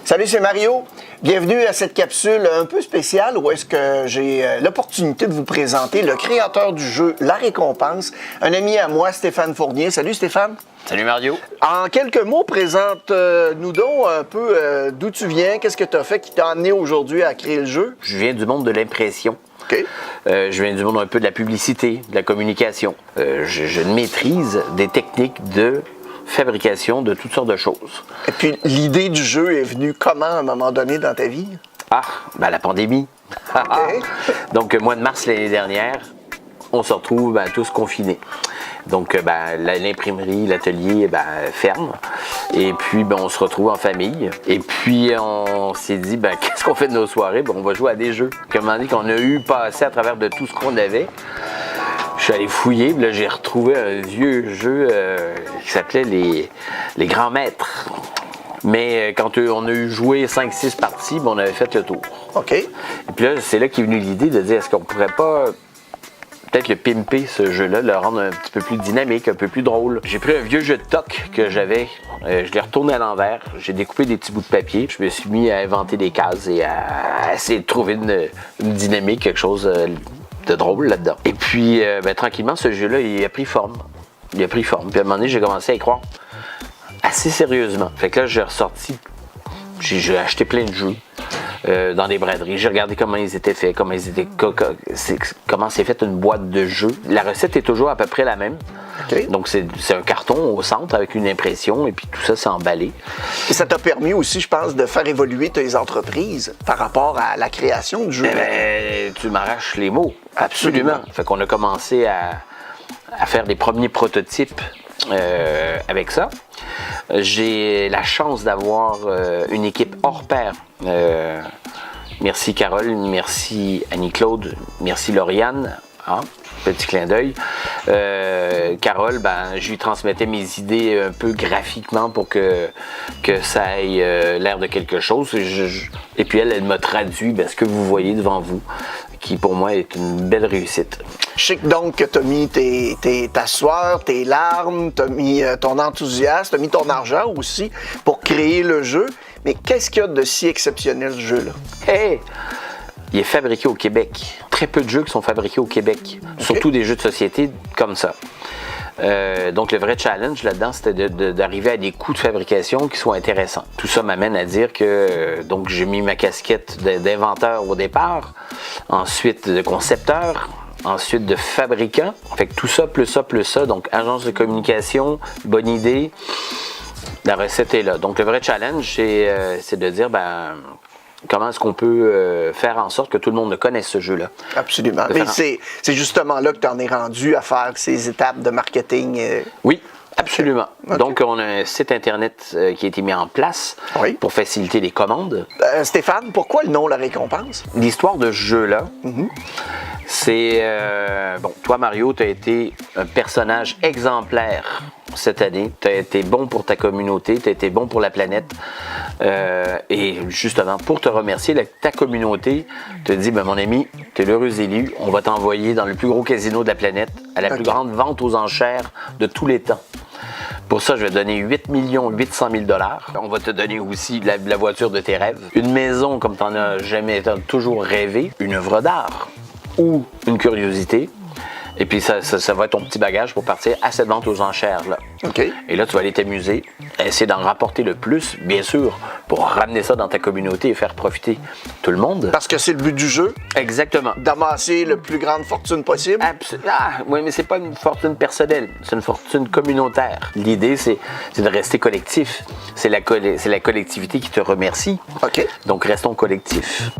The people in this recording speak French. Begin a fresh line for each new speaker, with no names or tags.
Salut, c'est Mario. Bienvenue à cette capsule un peu spéciale où est-ce que j'ai l'opportunité de vous présenter le créateur du jeu La Récompense, un ami à moi, Stéphane Fournier. Salut Stéphane.
Salut Mario.
En quelques mots, présente-nous donc un peu d'où tu viens, qu'est-ce que tu as fait qui t'a amené aujourd'hui à créer le jeu.
Je viens du monde de l'impression.
OK.
Je viens du monde un peu de la publicité, de la communication. Je maîtrise des techniques de fabrication de toutes sortes de choses.
Et puis, l'idée du jeu est venue comment à un moment donné dans ta vie?
La pandémie.
OK.
Donc, mois de mars l'année dernière, on se retrouve tous confinés. Donc, l'imprimerie, l'atelier ferme. Et puis, on se retrouve en famille. Et puis, on s'est dit, qu'est-ce qu'on fait de nos soirées? On va jouer à des jeux. Comme on dit qu'on a eu passé à travers de tout ce qu'on avait. Je suis allé fouiller, puis là, j'ai retrouvé un vieux jeu qui s'appelait les Grands Maîtres. Mais quand on a eu joué 5-6 parties, on avait fait le tour.
OK.
Et puis là, c'est là qu'est venue l'idée de dire, est-ce qu'on pourrait pas peut-être le pimper, ce jeu-là, le rendre un petit peu plus dynamique, un peu plus drôle. J'ai pris un vieux jeu de toc que j'avais, je l'ai retourné à l'envers, j'ai découpé des petits bouts de papier, je me suis mis à inventer des cases et à essayer de trouver une dynamique, quelque chose de drôle là-dedans. Et puis, tranquillement, ce jeu-là, il a pris forme. Puis à un moment donné, j'ai commencé à y croire assez sérieusement. Fait que là, j'ai ressorti, j'ai acheté plein de jeux. Dans des braderies. J'ai regardé comment ils étaient faits, comment c'est fait une boîte de jeux. La recette est toujours à peu près la même.
Okay.
Donc, c'est un carton au centre avec une impression et puis tout ça, c'est emballé.
Et ça t'a permis aussi, je pense, de faire évoluer tes entreprises par rapport à la création du jeu.
Tu m'arraches les mots. Absolument. Fait qu'on a commencé à faire des premiers prototypes avec ça. J'ai la chance d'avoir une équipe hors pair. Merci Carole, merci Annie-Claude, merci Lauriane. Petit clin d'œil. Carole, je lui transmettais mes idées un peu graphiquement pour que ça ait l'air de quelque chose. Et puis elle m'a traduit ce que vous voyez devant vous, qui pour moi est une belle réussite.
Je sais donc que tu as mis ta sueur, tes larmes, tu as mis ton enthousiasme, tu as mis ton argent aussi pour créer le jeu. Mais qu'est-ce qu'il y a de si exceptionnel ce jeu-là?
Hey! Il est fabriqué au Québec. Très peu de jeux qui sont fabriqués au Québec. Okay. Surtout des jeux de société comme ça. Donc le vrai challenge là-dedans, c'était d'arriver à des coûts de fabrication qui soient intéressants. Tout ça m'amène à dire que donc j'ai mis ma casquette d'inventeur au départ, ensuite de concepteur, ensuite de fabricant. Fait que tout ça, plus ça, donc agence de communication, bonne idée, la recette est là. Donc le vrai challenge, c'est de dire, comment est-ce qu'on peut faire en sorte que tout le monde connaisse ce jeu-là?
Absolument. Mais c'est justement là que tu en es rendu à faire ces étapes de marketing.
Oui, absolument. Okay. Donc, on a un site Internet qui a été mis en place pour faciliter les commandes.
Stéphane, pourquoi le nom La Récompense?
L'histoire de ce jeu-là, c'est... toi, Mario, tu as été un personnage exemplaire cette année. Tu as été bon pour ta communauté, tu as été bon pour la planète. Et justement, pour te remercier, ta communauté te dit, mon ami, tu es l'heureux élu, on va t'envoyer dans le plus gros casino de la planète, à la plus grande vente aux enchères de tous les temps. Pour ça, je vais donner 8 800 000 $. On va te donner aussi la voiture de tes rêves, une maison comme tu n'en as jamais toujours rêvé, une œuvre d'art ou une curiosité. Et puis, ça va être ton petit bagage pour partir à cette vente aux enchères-là.
Okay.
Et là, tu vas aller t'amuser, essayer d'en rapporter le plus, bien sûr, pour ramener ça dans ta communauté et faire profiter tout le monde.
Parce que c'est le but du jeu.
Exactement.
D'amasser la plus grande fortune possible.
Oui, mais c'est pas une fortune personnelle, c'est une fortune communautaire. L'idée, c'est de rester collectif. C'est la collectivité qui te remercie.
OK.
Donc, restons collectifs.